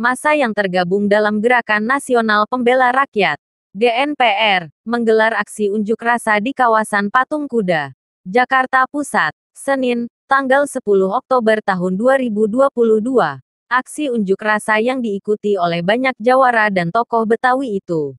massa yang tergabung dalam Gerakan Nasional Pembela Rakyat (GNPR) menggelar aksi unjuk rasa di kawasan Patung Kuda, Jakarta Pusat, Senin, tanggal 10 Oktober tahun 2022. Aksi unjuk rasa yang diikuti oleh banyak jawara dan tokoh Betawi itu,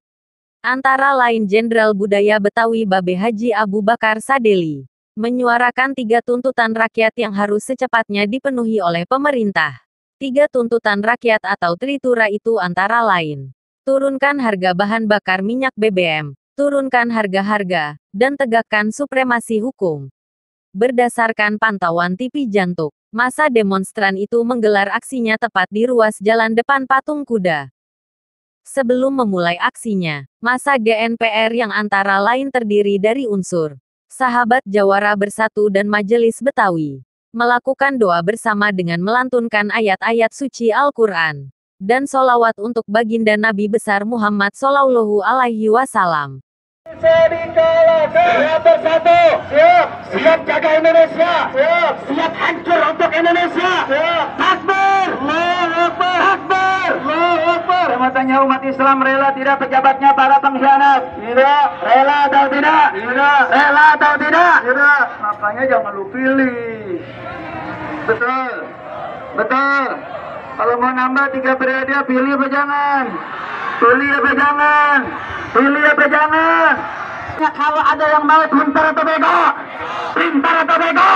antara lain Jenderal Budaya Betawi Babe Haji Abu Bakar Sadeli, menyuarakan 3 tuntutan rakyat yang harus secepatnya dipenuhi oleh pemerintah. 3 tuntutan rakyat atau Tritura itu antara lain: turunkan harga bahan bakar minyak BBM, turunkan harga-harga, dan tegakkan supremasi hukum. Berdasarkan pantauan TV Jantuk, massa demonstran itu menggelar aksinya tepat di ruas jalan depan Patung Kuda. Sebelum memulai aksinya, massa GNPR yang antara lain terdiri dari unsur Sahabat Jawara Bersatu dan Majelis Betawi, melakukan doa bersama dengan melantunkan ayat-ayat suci Al-Quran dan sholawat untuk baginda Nabi besar Muhammad Shallallahu Alaihi Wasallam. Bisa dikalahkan. Siap bersatu. Siap. Siap jaga Indonesia. Siap. Siap hancur untuk Indonesia. Siap. Takbir. Allahu Akbar. Takbir. Allahu Akbar. Saya mau tanya, umat Islam rela tidak pejabatnya para pengkhianat? Tidak. Rela atau tidak? Tidak. Rela atau tidak? Tidak. Makanya jangan lu pilih. Betul. Betul. Kalau mau nambah 3 periode, pilih apa jangan? Pilih apa jangan? Pilih apa jangan? Kalau ada yang mau pintar atau bego? Pintar atau bego?